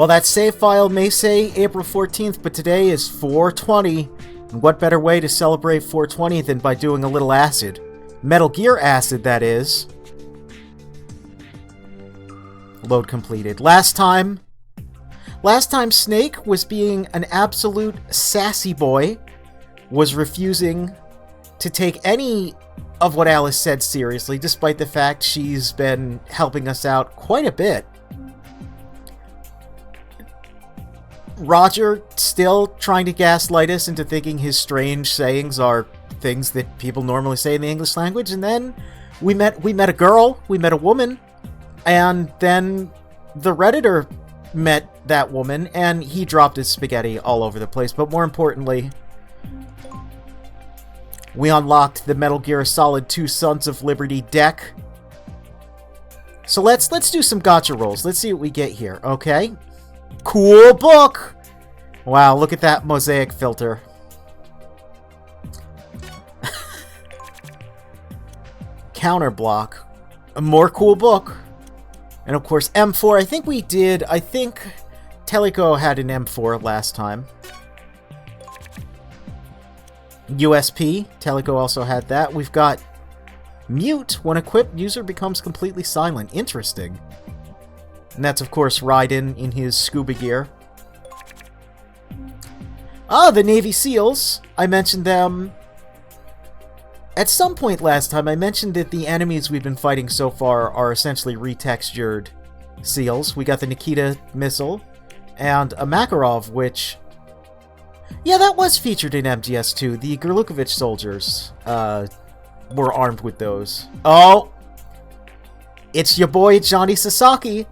Well, that save file may say April 14th, but today is 4/20. And what better way to celebrate 4/20 than by doing a little acid? Metal Gear acid, that is. Load completed. Last time Snake was being an absolute sassy boy, was refusing to take any of what Alice said seriously, despite the fact she's been helping us out quite a bit. Roger still trying to gaslight us into thinking his strange sayings are things that people normally say in the English language, and then we met a girl, we met a woman, and then the Redditor met that woman, and he dropped his spaghetti all over the place. But more importantly, we unlocked the Metal Gear Solid 2 Sons of Liberty deck. So let's do some gacha rolls. Let's see what we get here, okay? Cool book! Wow, look at that mosaic filter. Counter block. A more cool book. And of course, M4. I think Teleco had an M4 last time. USP. Teleco also had that. We've got Mute. When equipped, user becomes completely silent. Interesting. And that's, of course, Raiden in his scuba gear. Ah, the Navy SEALs. I mentioned them at some point last time. I mentioned that the enemies we've been fighting so far are essentially retextured SEALs. We got the Nikita missile and a Makarov, which... yeah, that was featured in MGS2. The Gerlukovich soldiers were armed with those. Oh! It's your boy Johnny Sasaki.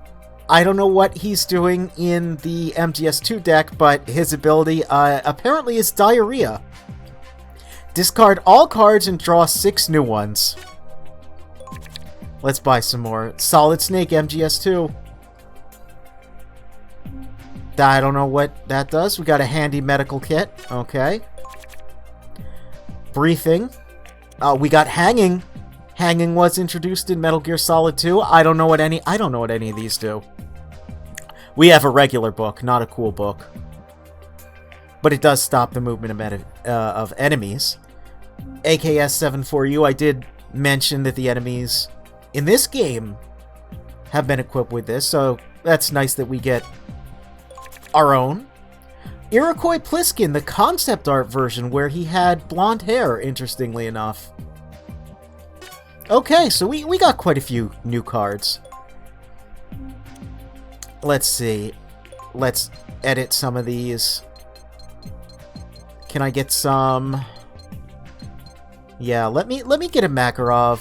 I don't know what he's doing in the MGS2 deck, but his ability apparently is diarrhea. Discard all cards and draw 6 new ones. Let's buy some more. Solid Snake MGS2. I don't know what that does. We got a handy medical kit. Okay. Briefing. We got Hanging. Hanging was introduced in Metal Gear Solid 2. I don't know what any of these do. We have a regular book, not a cool book. But it does stop the movement of enemies. AKS-74U, I did mention that the enemies in this game have been equipped with this, so that's nice that we get our own. Iroquois Pliskin, the concept art version where he had blonde hair, interestingly enough. Okay, so we got quite a few new cards. Let's see. Let's edit some of these. Can I get some... yeah, let me get a Makarov.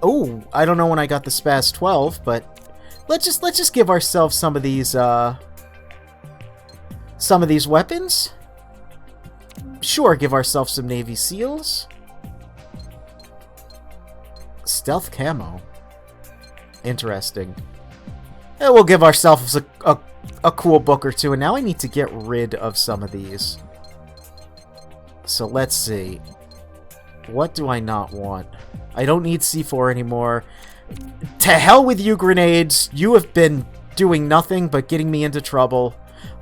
Oh, I don't know when I got the Spaz 12, but let's just give ourselves some of these weapons. Sure, give ourselves some Navy SEALs. Stealth camo. Interesting. And we'll give ourselves a cool book or two, and now I need to get rid of some of these. So let's see. What do I not want? I don't need C4 anymore. To hell with you, grenades! You have been doing nothing but getting me into trouble.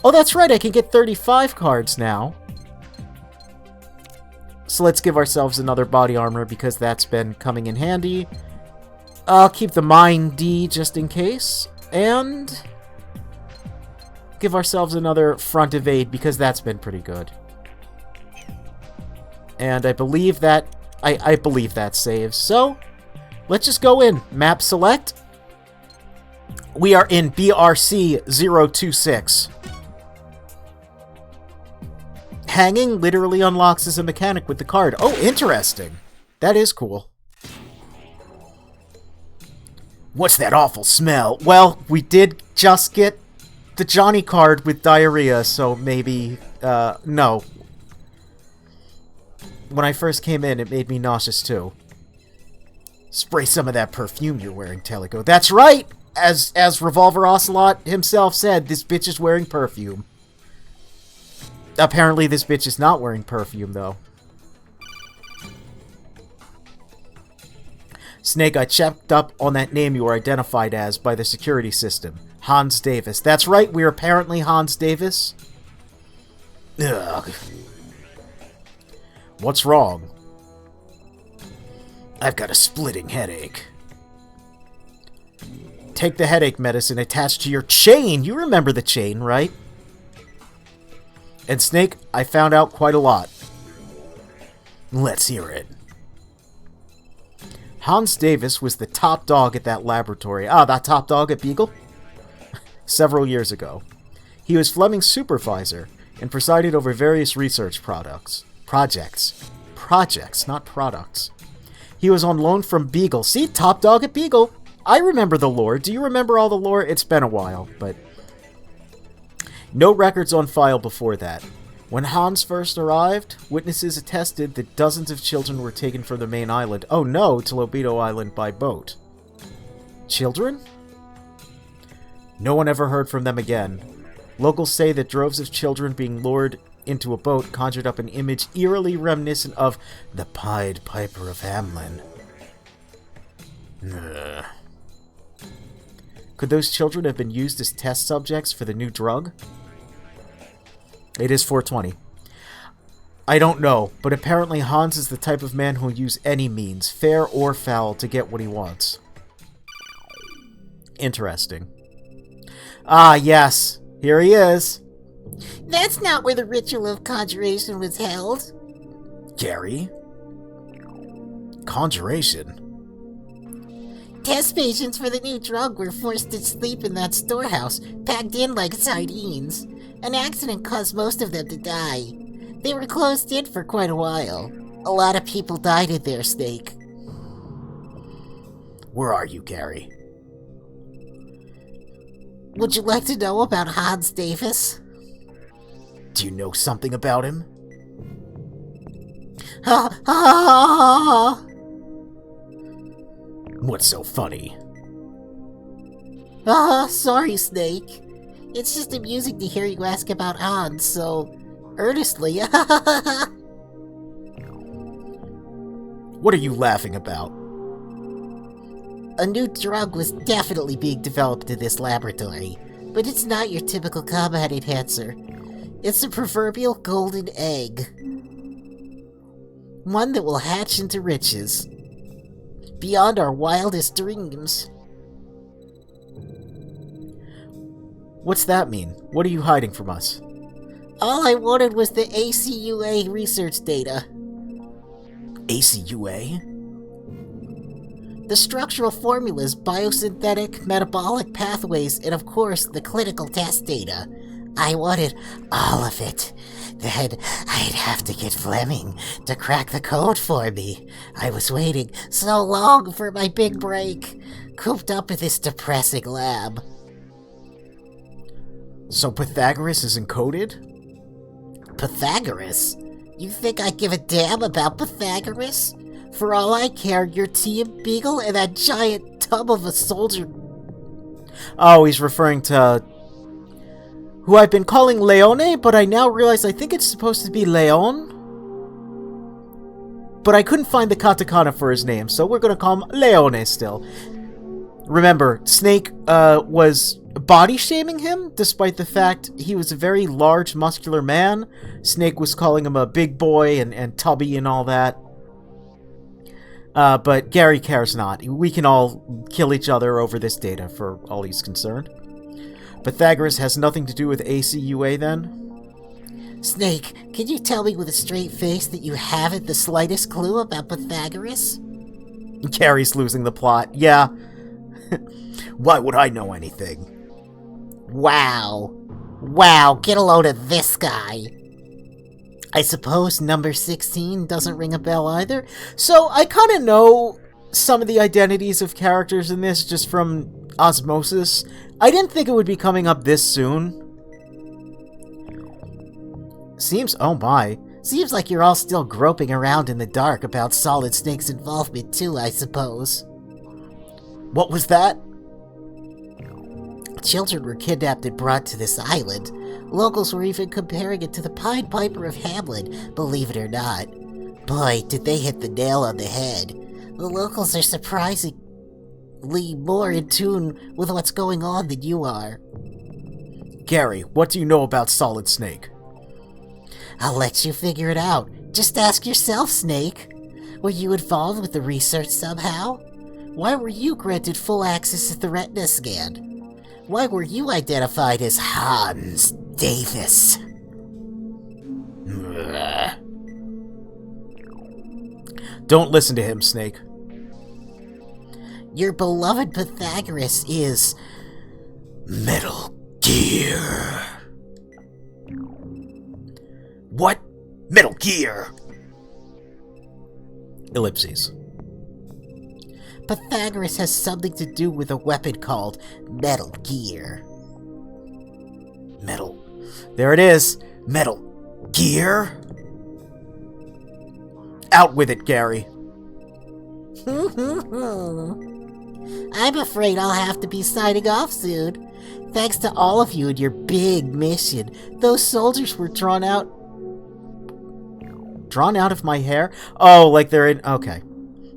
Oh, that's right, I can get 35 cards now. So let's give ourselves another body armor, because that's been coming in handy. I'll keep the Mine D just in case. And give ourselves another front evade, because that's been pretty good. And I believe that I believe that saves. So let's just go in. Map select. We are in BRC 026. Hanging literally unlocks as a mechanic with the card. Oh, interesting. That is cool. What's that awful smell? Well, we did just get the Johnny card with diarrhea, so maybe, no. When I first came in, it made me nauseous too. Spray some of that perfume you're wearing, Teleco. That's right! As Revolver Ocelot himself said, this bitch is wearing perfume. Apparently this bitch is not wearing perfume, though. Snake, I checked up on that name you were identified as by the security system. Hans Davis. That's right, we're apparently Hans Davis. Ugh. What's wrong? I've got a splitting headache. Take the headache medicine attached to your chain. You remember the chain, right? And Snake, I found out quite a lot. Let's hear it. Hans Davis was the top dog at that laboratory. That top dog at Beagle? Several years ago. He was Fleming's supervisor and presided over various research projects, not products. He was on loan from Beagle. See? Top dog at Beagle. I remember the lore. Do you remember all the lore? It's been a while, but... No records on file before that. When Hans first arrived, witnesses attested that dozens of children were taken from the main island. Oh no, to Lobito Island by boat. Children? No one ever heard from them again. Locals say that droves of children being lured into a boat conjured up an image eerily reminiscent of the Pied Piper of Hamelin. Ugh. Could those children have been used as test subjects for the new drug? It is 420. I don't know, but apparently Hans is the type of man who'll use any means, fair or foul, to get what he wants. Interesting. Ah, yes. Here he is. That's not where the ritual of conjuration was held. Gary? Conjuration? Test patients for the new drug were forced to sleep in that storehouse, packed in like sardines. An accident caused most of them to die. They were closed in for quite a while. A lot of people died in their Snake. Where are you, Gary? Would you like to know about Hans Davis? Do you know something about him? Ha ha ha! What's so funny? Sorry, Snake. It's just amusing to hear you ask about Hans so earnestly. What are you laughing about? A new drug was definitely being developed in this laboratory, but it's not your typical combat enhancer. It's a proverbial golden egg. One that will hatch into riches. Beyond our wildest dreams. What's that mean? What are you hiding from us? All I wanted was the ACUA research data. ACUA? The structural formulas, biosynthetic, metabolic pathways, and of course, the clinical test data. I wanted all of it. Then I'd have to get Fleming to crack the code for me. I was waiting so long for my big break, cooped up in this depressing lab. So Pythagoras is encoded? Pythagoras? You think I give a damn about Pythagoras? For all I care, your Team Beagle and that giant tub of a soldier... Oh, he's referring to... who I've been calling Leone, but I now realize I think it's supposed to be Leon. But I couldn't find the katakana for his name, so we're gonna call him Leone still. Remember, Snake was body-shaming him, despite the fact he was a very large, muscular man. Snake was calling him a big boy and tubby and all that. But Gary cares not. We can all kill each other over this data, for all he's concerned. Pythagoras has nothing to do with ACUA, then? Snake, can you tell me with a straight face that you haven't the slightest clue about Pythagoras? Gary's losing the plot. Yeah. Why would I know anything? Wow. Wow, get a load of this guy. I suppose number 16 doesn't ring a bell either. So I kind of know some of the identities of characters in this just from osmosis. I didn't think it would be coming up this soon. Oh my. Seems like you're all still groping around in the dark about Solid Snake's involvement too, I suppose. What was that? Children were kidnapped and brought to this island. Locals were even comparing it to the Pied Piper of Hamelin, believe it or not. Boy, did they hit the nail on the head. The locals are surprising... more in tune with what's going on than you are. Gary, what do you know about Solid Snake? I'll let you figure it out. Just ask yourself, Snake. Were you involved with the research somehow? Why were you granted full access to the retina scan? Why were you identified as Hans Davis? Don't listen to him, Snake. Your beloved Pythagoras is Metal Gear. What? Metal Gear! Ellipses. Pythagoras has something to do with a weapon called Metal Gear. Metal. There it is. Metal Gear? Out with it, Gary. I'm afraid I'll have to be signing off soon. Thanks to all of you and your big mission. Those soldiers were drawn out... Drawn out of my hair? Oh, like they're in... Okay.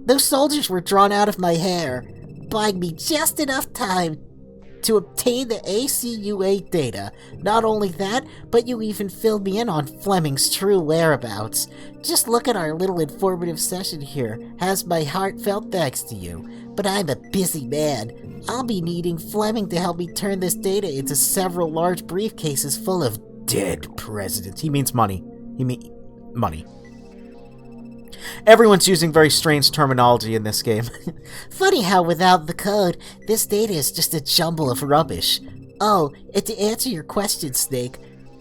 Those soldiers were drawn out of my hair, buying me just enough time to obtain the ACUA data. Not only that, but you even filled me in on Fleming's true whereabouts. Just look at our little informative session here. Has my heartfelt thanks to you. But I'm a busy man. I'll be needing Fleming to help me turn this data into several large briefcases full of dead presidents. He means money. Money. Everyone's using very strange terminology in this game. Funny how without the code, this data is just a jumble of rubbish. Oh, and to answer your question, Snake,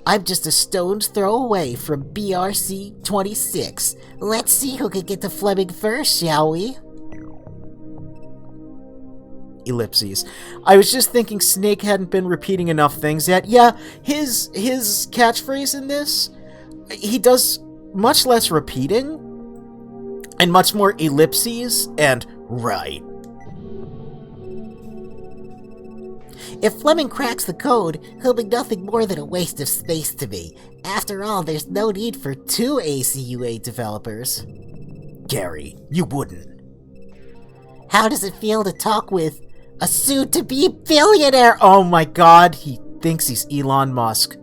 I'm just a stone's throw away from BRC 26. Let's see who can get to Fleming first, shall we? Ellipses. I was just thinking Snake hadn't been repeating enough things yet. Yeah, his catchphrase in this, he does much less repeating and much more ellipses and right. If Fleming cracks the code, he'll be nothing more than a waste of space to me. After all, there's no need for 2 ACUA developers. Gary, you wouldn't. How does it feel to talk with a soon-to-be billionaire? Oh my god, he thinks he's Elon Musk.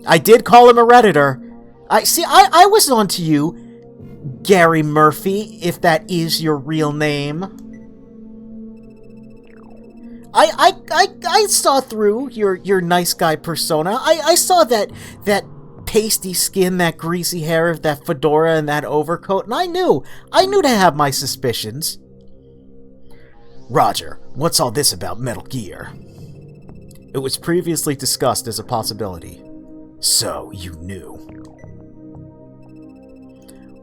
I did call him a Redditor. I was on to you, Gary Murphy, if that is your real name. I saw through your nice guy persona. I saw that pasty skin, that greasy hair, that fedora, and that overcoat, and I knew to have my suspicions. Roger, what's all this about Metal Gear? It was previously discussed as a possibility. So, you knew.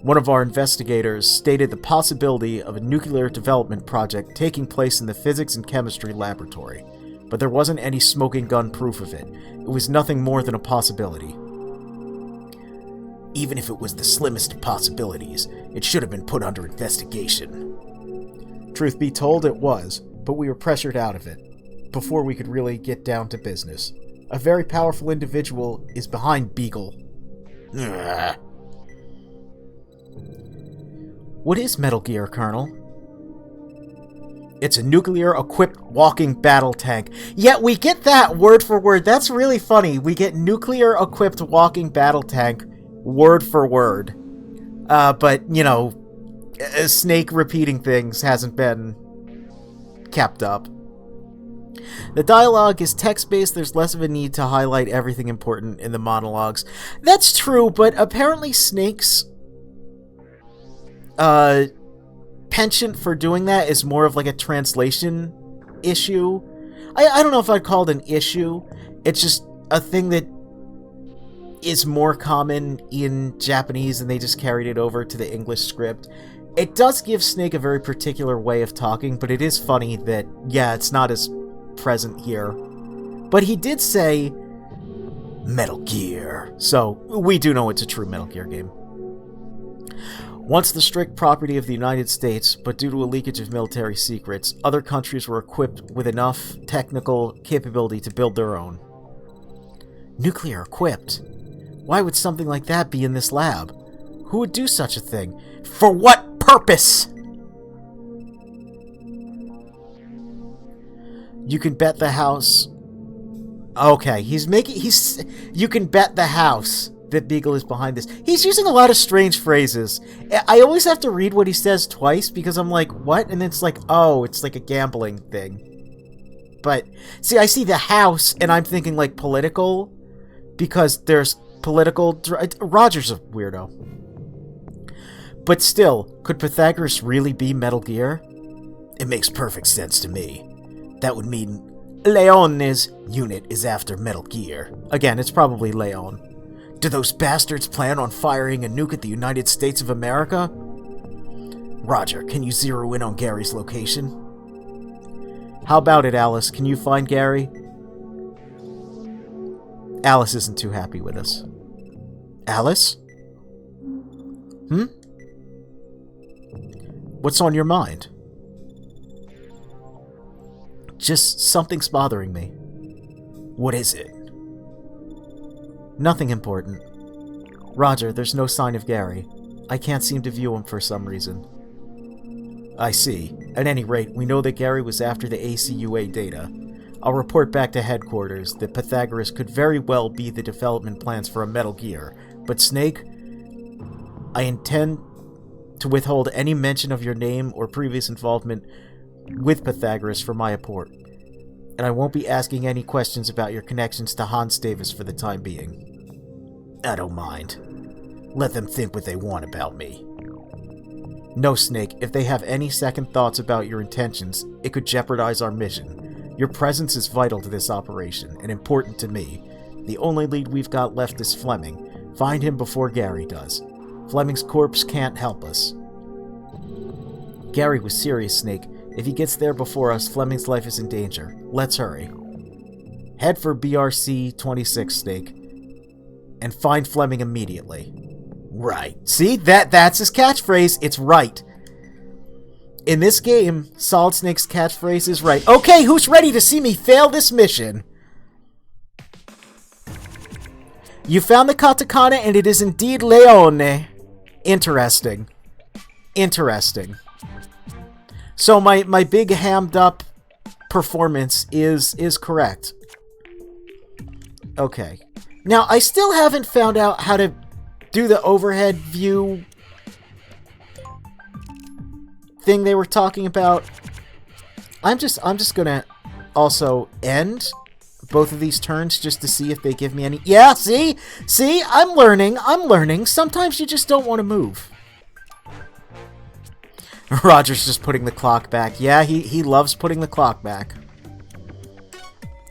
One of our investigators stated the possibility of a nuclear development project taking place in the physics and chemistry laboratory, but there wasn't any smoking gun proof of it. It was nothing more than a possibility. Even if it was the slimmest of possibilities, it should have been put under investigation. Truth be told, it was, but we were pressured out of it, before we could really get down to business. A very powerful individual is behind Beagle. Ugh. What is Metal Gear, Colonel? It's a nuclear-equipped walking battle tank. Yeah, we get that word for word. That's really funny. We get nuclear-equipped walking battle tank word for word. But, you know, Snake repeating things hasn't been kept up. The dialogue is text-based. There's less of a need to highlight everything important in the monologues. That's true, but apparently Snake's penchant for doing that is more of like a translation issue. I don't know if I'd call it an issue. It's just a thing that is more common in Japanese, and they just carried it over to the English script. It does give Snake a very particular way of talking, but it is funny that, yeah, it's not as present here. But he did say Metal Gear, so we do know it's a true Metal Gear game. Once the strict property of the United States, but due to a leakage of military secrets, other countries were equipped with enough technical capability to build their own. Nuclear equipped? Why would something like that be in this lab? Who would do such a thing? For what purpose? You can bet the house... Okay, you can bet the house that Beagle is behind this. He's using a lot of strange phrases. I always have to read what he says twice because I'm like, what? And it's like, oh, it's like a gambling thing. But, see, I see the house and I'm thinking like political because there's political... Roger's a weirdo. But still, could Pythagoras really be Metal Gear? It makes perfect sense to me. That would mean Leone's unit is after Metal Gear. Again, it's probably Leon. Do those bastards plan on firing a nuke at the United States of America? Roger, can you zero in on Gary's location? How about it, Alice? Can you find Gary? Alice isn't too happy with us. Alice? What's on your mind? Just something's bothering me. What is it? Nothing important. Roger, there's no sign of Gary. I can't seem to view him for some reason. I see. At any rate, we know that Gary was after the ACUA data. I'll report back to headquarters that Pythagoras could very well be the development plans for a Metal Gear. But Snake, I intend to withhold any mention of your name or previous involvement with Pythagoras for my report. And I won't be asking any questions about your connections to Hans Davis for the time being. I don't mind. Let them think what they want about me. No, Snake, if they have any second thoughts about your intentions, it could jeopardize our mission. Your presence is vital to this operation, and important to me. The only lead we've got left is Fleming. Find him before Gary does. Fleming's corpse can't help us. Gary was serious, Snake. If he gets there before us, Fleming's life is in danger. Let's hurry. Head for BRC 26, Snake. And find Fleming immediately. Right. See? That's his catchphrase. It's right. In this game, Solid Snake's catchphrase is right. Okay, who's ready to see me fail this mission? You found the katakana and it is indeed Leone. Interesting. Interesting. So my big hammed up performance is correct. Okay. Now, I still haven't found out how to do the overhead view thing they were talking about. I'm just gonna also end both of these turns just to see if they give me any... Yeah, see? See? I'm learning. Sometimes you just don't want to move. Roger's just putting the clock back. Yeah, he loves putting the clock back.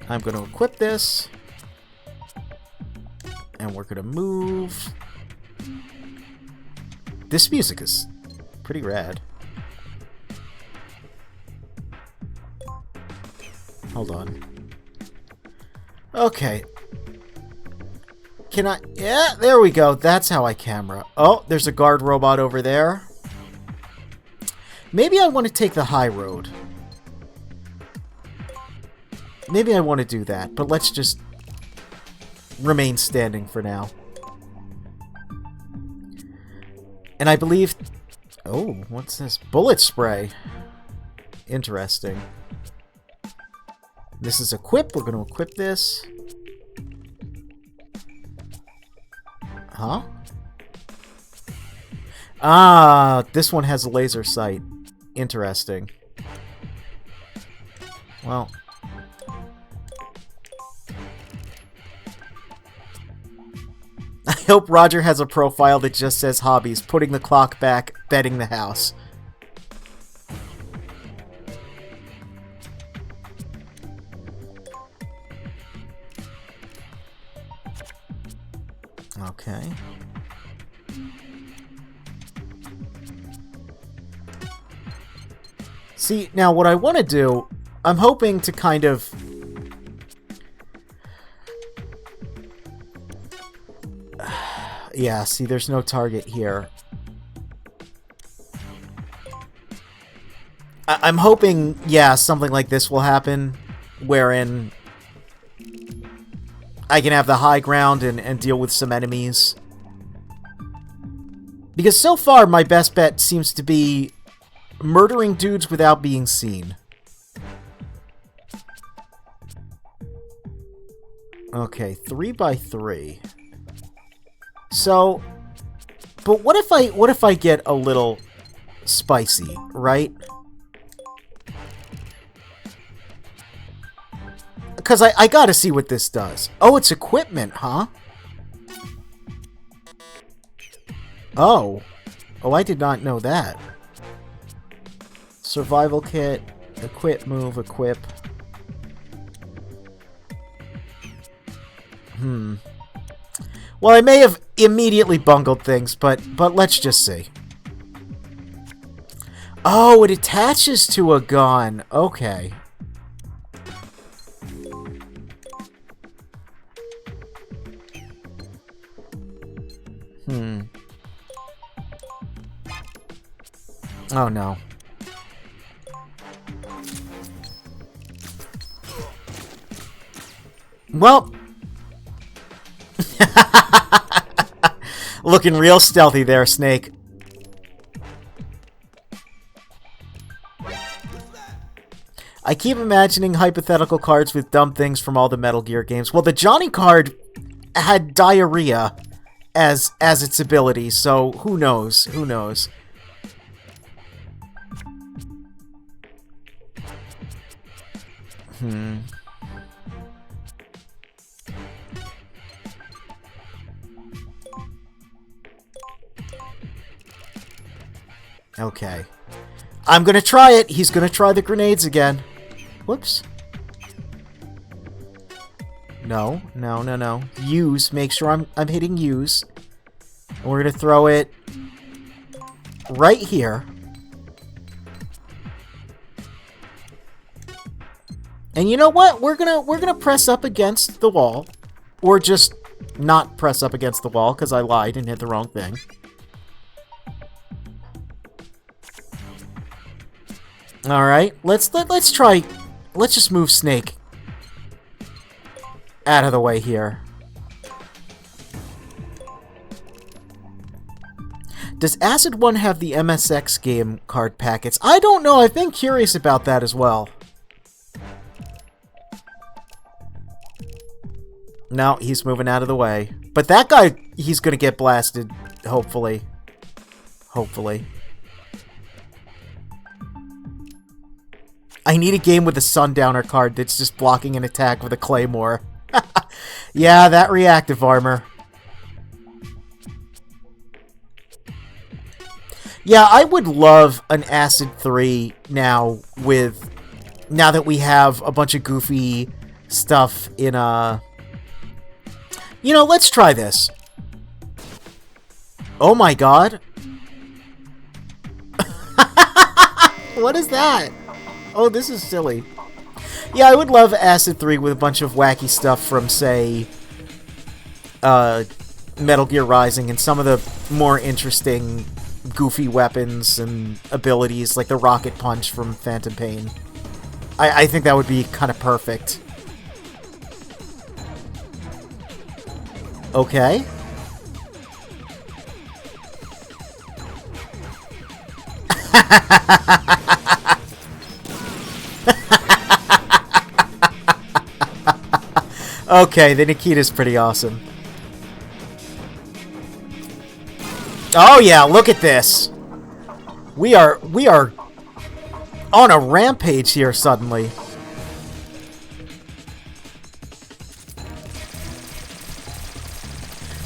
I'm going to equip this. And we're going to move. This music is pretty rad. Hold on. Okay. Can I... Yeah, there we go. That's how I camera. Oh, there's a guard robot over there. Maybe I want to take the high road. Maybe I want to do that, but let's just remain standing for now. And I believe... Oh, what's this? Bullet spray. Interesting. This is equip. We're going to equip this. Huh? Ah, this one has a laser sight. Interesting. Well. I hope Roger has a profile that just says hobbies, putting the clock back, betting the house. Okay. See, now what I want to do, I'm hoping to kind of... Yeah, see, there's no target here. I'm hoping, yeah, something like this will happen, wherein I can have the high ground and deal with some enemies. Because so far, my best bet seems to be murdering dudes without being seen. Okay, 3x3. So, but what if I get a little spicy, right? Because I gotta see what this does. Oh, it's equipment, huh? Oh. Oh, I did not know that. Survival kit. Equip, move, equip. Well, I may have immediately bungled things, but let's just see. Oh, it attaches to a gun. Okay. Oh, no. Well. Looking real stealthy there, Snake. I keep imagining hypothetical cards with dumb things from all the Metal Gear games. Well, the Johnny card had diarrhea as its ability, so who knows? Who knows? Okay. I'm gonna try it. He's gonna try the grenades again. Whoops. No, no, no, no. Use. Make sure I'm hitting use. And we're gonna throw it right here. And you know what? We're gonna press up against the wall, or just not press up against the wall because I lied and hit the wrong thing. All right, let's try. Let's just move Snake out of the way here. Does Acid 1 have the MSX game card packets? I don't know. I've been curious about that as well. No, he's moving out of the way. But that guy, he's gonna get blasted, hopefully. Hopefully. I need a game with a Sundowner card that's just blocking an attack with a Claymore. Yeah, that reactive armor. Yeah, I would love an Acid 3 now that we have a bunch of goofy stuff in You know, let's try this. Oh my god. What is that? Oh, this is silly. Yeah, I would love Acid 3 with a bunch of wacky stuff from, say, Metal Gear Rising and some of the more interesting goofy weapons and abilities, like the Rocket Punch from Phantom Pain. I think that would be kind of perfect. Okay. Okay, the Nikita's pretty awesome. Oh yeah, look at this. We are on a rampage here suddenly.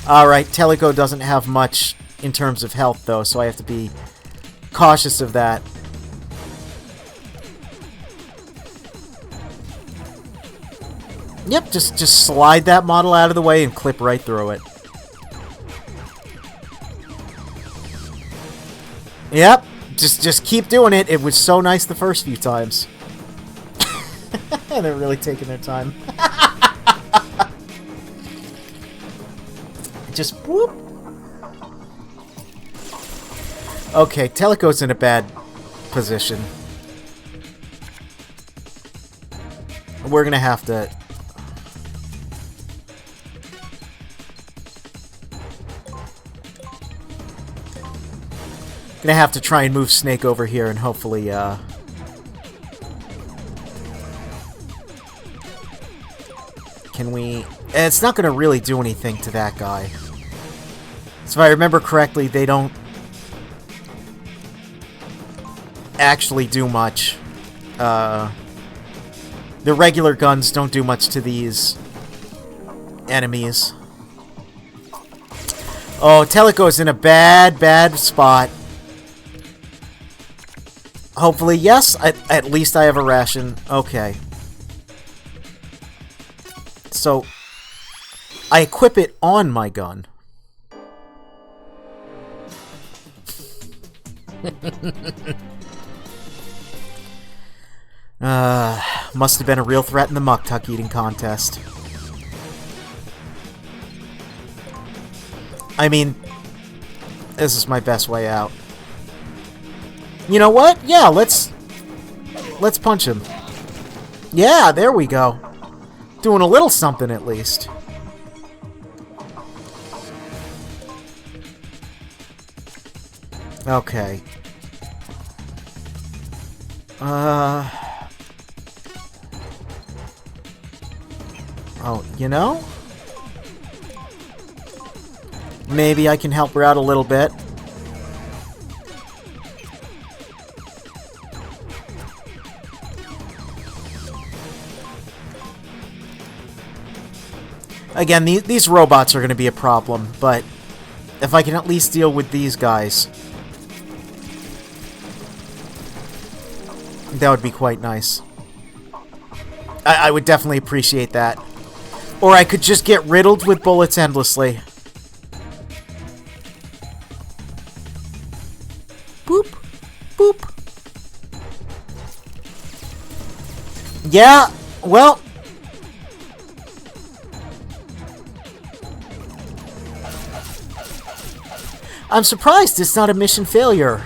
Alright, Teleco doesn't have much in terms of health though, so I have to be cautious of that. Yep, just slide that model out of the way and clip right through it. Yep, just keep doing it. It was so nice the first few times. They're really taking their time. Just whoop. Okay, Teleco's in a bad position. We're gonna have to... Gonna have to try and move Snake over here and hopefully, Can we... It's not going to really do anything to that guy. So if I remember correctly, they don't actually do much. The regular guns don't do much to these enemies. Oh, Teleco's in a bad spot. Hopefully, yes. At least I have a ration. Okay. So, I equip it on my gun. Must have been a real threat in the muck-tuck eating contest. I mean, this is my best way out. You know what? Yeah, let's punch him. Yeah, there we go. Doing a little something at least. Okay. Oh, you know? Maybe I can help her out a little bit. Again, these robots are going to be a problem, but if I can at least deal with these guys, that would be quite nice. I would definitely appreciate that. Or I could just get riddled with bullets endlessly. Boop. Boop. Yeah, well... I'm surprised it's not a mission failure.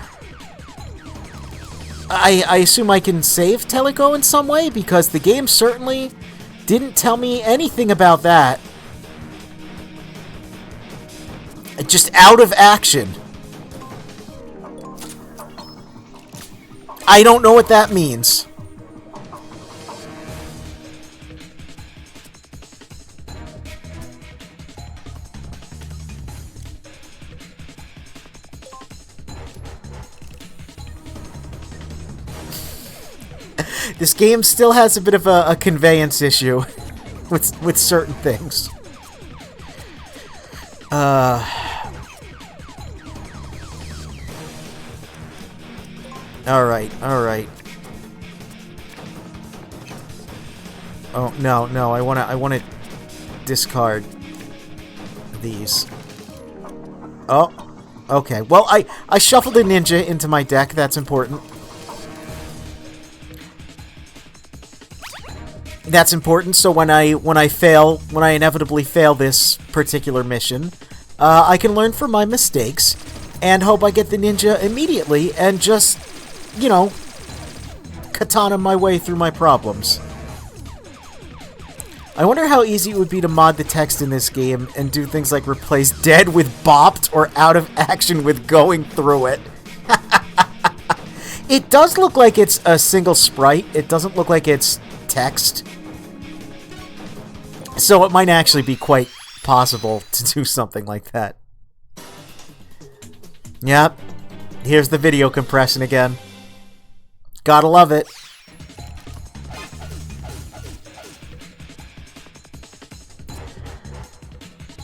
I assume I can save Teleco in some way, because the game certainly didn't tell me anything about that. Just out of action. I don't know what that means. This game still has a bit of a conveyance issue with certain things. Alright, alright. Oh, no, I wanna discard these. Oh, okay. Well, I shuffled a ninja into my deck, that's important. That's important, so when I inevitably fail this particular mission, I can learn from my mistakes, and hope I get the ninja immediately, and just, you know, katana my way through my problems. I wonder how easy it would be to mod the text in this game, and do things like replace dead with bopped, or out of action with going through it. It does look like it's a single sprite, it doesn't look like it's text. So it might actually be quite possible to do something like that. Yep. Here's the video compression again. Gotta love it.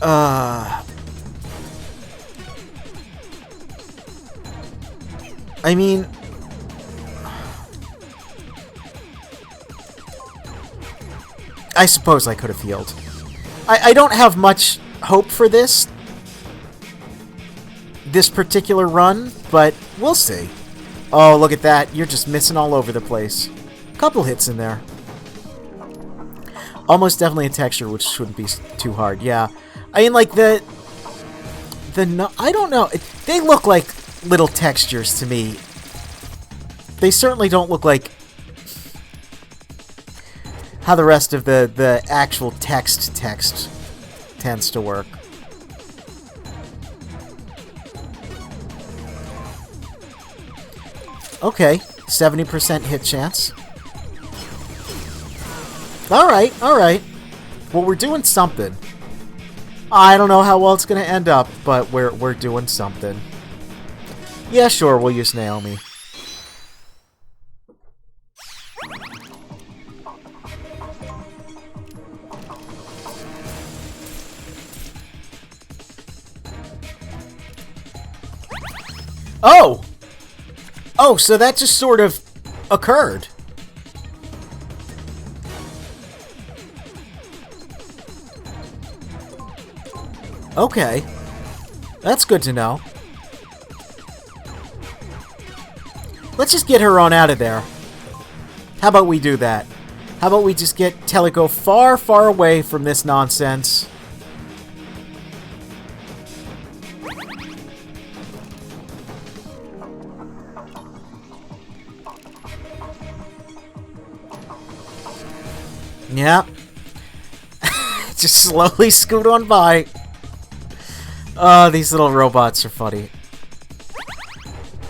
I mean... I suppose I could have healed. I don't have much hope for this particular run, but we'll see. Oh, look at that. You're just missing all over the place. Couple hits in there. Almost definitely a texture, which shouldn't be too hard. Yeah. I mean, like, I don't know. They look like little textures to me. They certainly don't look like how the rest of the actual text tends to work. Okay, 70% hit chance. Alright, alright. Well, we're doing something. I don't know how well it's going to end up, but we're doing something. Yeah, sure, we'll use Naomi. Oh! Oh, so that just sort of occurred. Okay. That's good to know. Let's just get her on out of there. How about we do that? How about we just get Teleco far, far away from this nonsense? Yep. Just slowly scoot on by. Oh, these little robots are funny.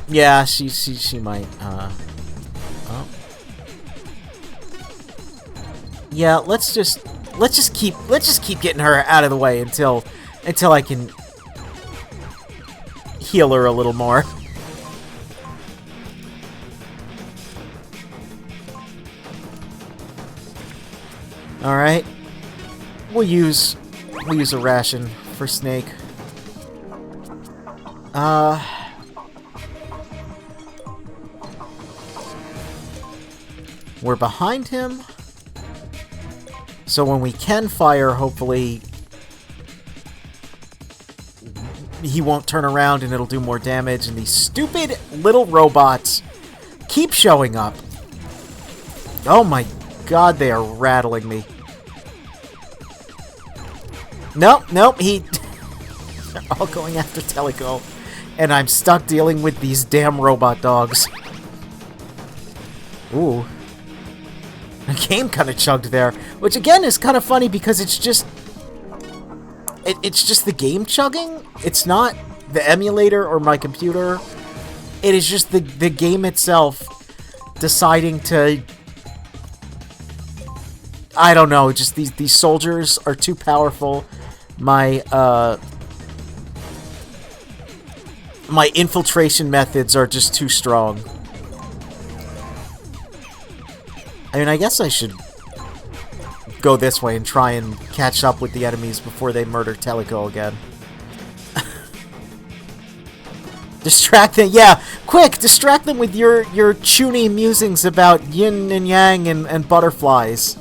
Yeah, she might, oh. Yeah, let's just keep getting her out of the way until I can heal her a little more. All right. We'll use a ration for Snake. We're behind him. So when we can fire, hopefully he won't turn around and it'll do more damage, and these stupid little robots keep showing up. Oh my god, they are rattling me. Nope, he... They're all going after Teleco, and I'm stuck dealing with these damn robot dogs. Ooh. The game kind of chugged there, which again is kind of funny because it's just... It's just the game chugging. It's not the emulator or my computer. It is just the game itself deciding to... I don't know, just these soldiers are too powerful. My infiltration methods are just too strong. I mean, I guess I should go this way and try and catch up with the enemies before they murder Teleco again. Distract them, yeah, quick! Distract them with your chuny musings about yin and yang and butterflies.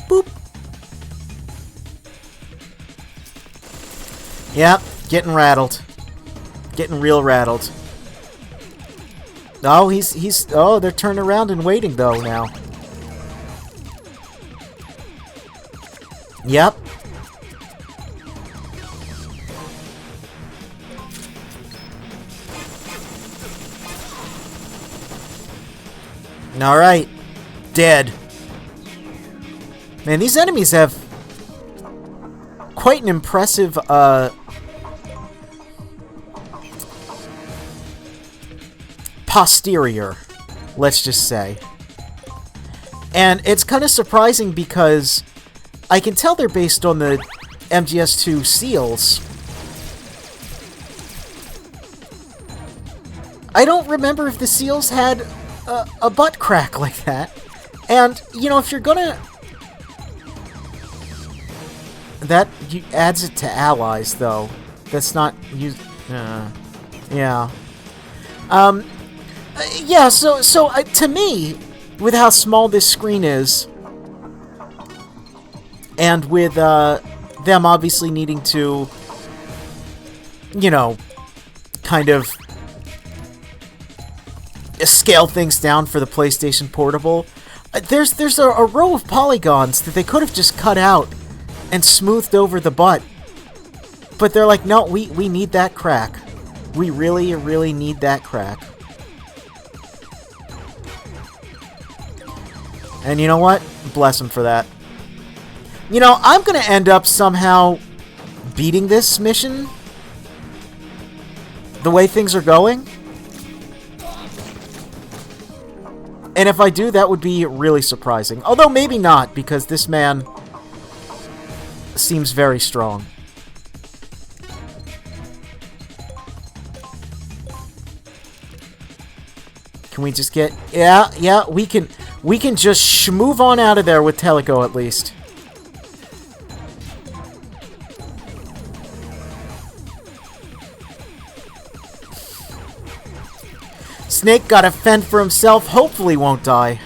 Boop. Yep, getting rattled. Getting real rattled. Oh, oh, they're turning around and waiting though now. Yep. Alright. Dead. Man, these enemies have quite an impressive, posterior, let's just say. And it's kind of surprising because I can tell they're based on the MGS2 seals. I don't remember if the seals had a butt crack like that. And, you know, if you're gonna... That adds it to allies, though. That's not... yeah. Yeah, so to me, with how small this screen is, and with them obviously needing to, you know, kind of scale things down for the PlayStation Portable, there's a row of polygons that they could have just cut out and smoothed over the butt. But they're like, no, we need that crack. We really, really need that crack. And you know what? Bless them for that. You know, I'm going to end up somehow beating this mission. The way things are going? And if I do, that would be really surprising. Although maybe not, because this man seems very strong. Can we just get... Yeah, we can just move on out of there with Teleco at least. Snake gotta fend for himself. Hopefully won't die.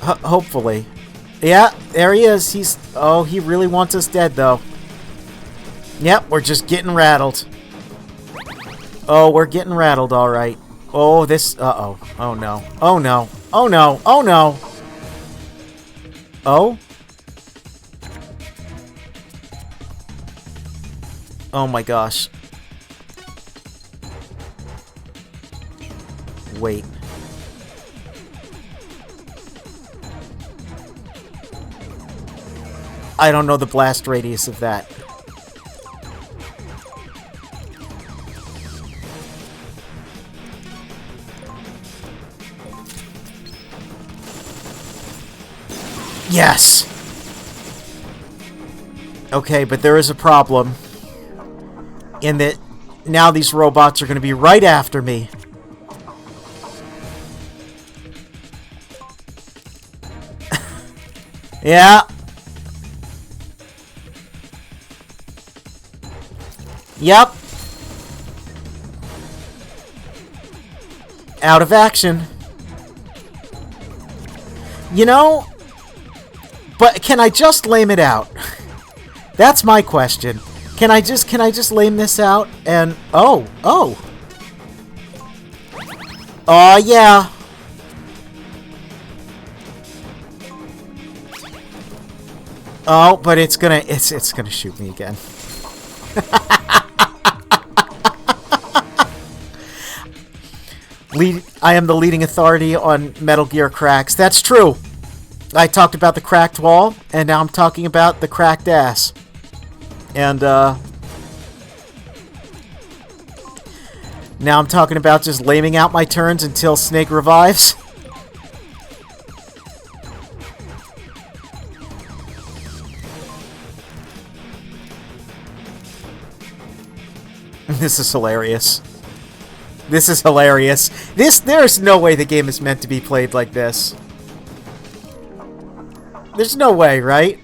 Hopefully. Yeah, there he is. He's... Oh, he really wants us dead, though. Yep, we're just getting rattled. Oh, we're getting rattled, alright. Oh, this... Uh-oh. Oh, no. Oh, no. Oh, no. Oh, no. Oh? Oh, my gosh. Wait. I don't know the blast radius of that. Yes! Okay, but there is a problem. In that now these robots are going to be right after me. Yeah. Yep. Out of action. You know, but can I just lame it out? That's my question. Can I just lame this out and oh, yeah. Oh, but it's gonna shoot me again. I am the leading authority on Metal Gear cracks. That's true. I talked about the cracked wall, and now I'm talking about the cracked ass. And now I'm talking about just laming out my turns until Snake revives. This is hilarious. This is hilarious. There's no way the game is meant to be played like this. There's no way, right?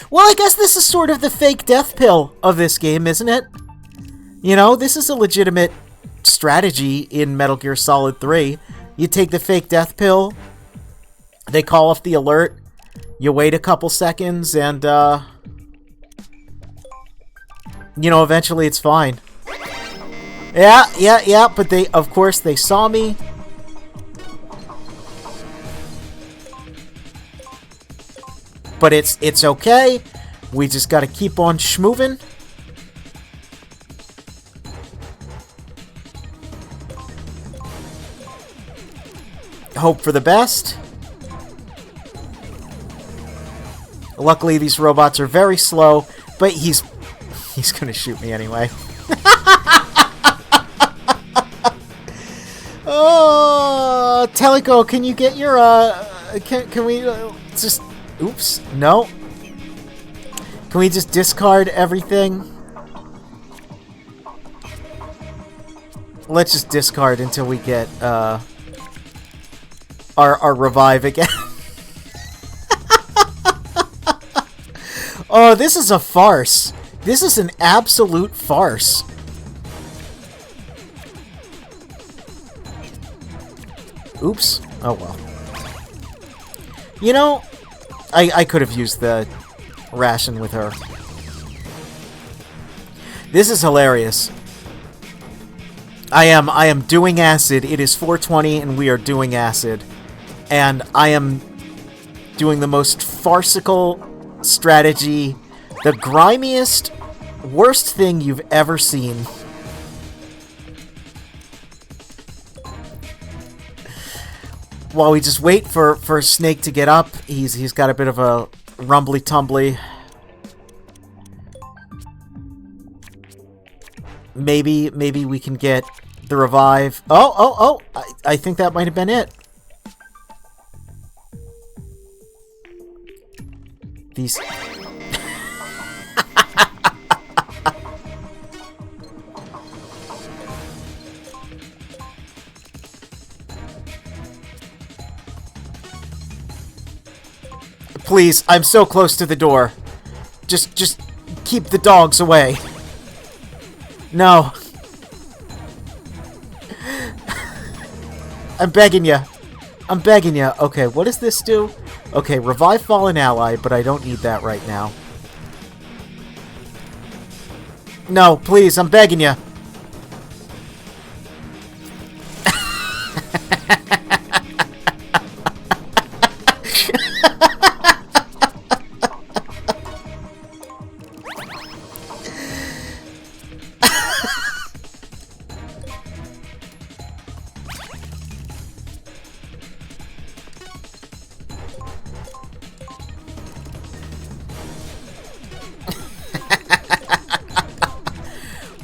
Well, I guess this is sort of the fake death pill of this game, isn't it? You know, this is a legitimate strategy in Metal Gear Solid 3. You take the fake death pill, they call off the alert, you wait a couple seconds, and, you know, eventually it's fine. Yeah, but of course, they saw me. But it's okay. We just gotta keep on schmoving. Hope for the best. Luckily, these robots are very slow, but he's gonna shoot me anyway. Oh, Teleco, can you get your can we just oops, no. Can we just discard everything? Let's just discard until we get our revive again. Oh, this is a farce. This is an absolute farce. Oops. Oh well. You know, I could have used the ration with her. This is hilarious. I am doing acid. It is 4:20 and we are doing acid. And I am doing the most farcical strategy, the grimiest, worst thing you've ever seen. while we just wait for Snake to get up, he's got a bit of a rumbly tumbly. Maybe we can get the revive. Oh! I think that might have been it. These. Please, I'm so close to the door. Just keep the dogs away. No. I'm begging you. I'm begging you. Okay, what does this do? Okay, revive fallen ally, but I don't need that right now. No, please, I'm begging you.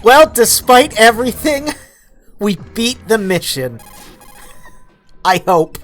Well, despite everything, we beat the mission. I hope.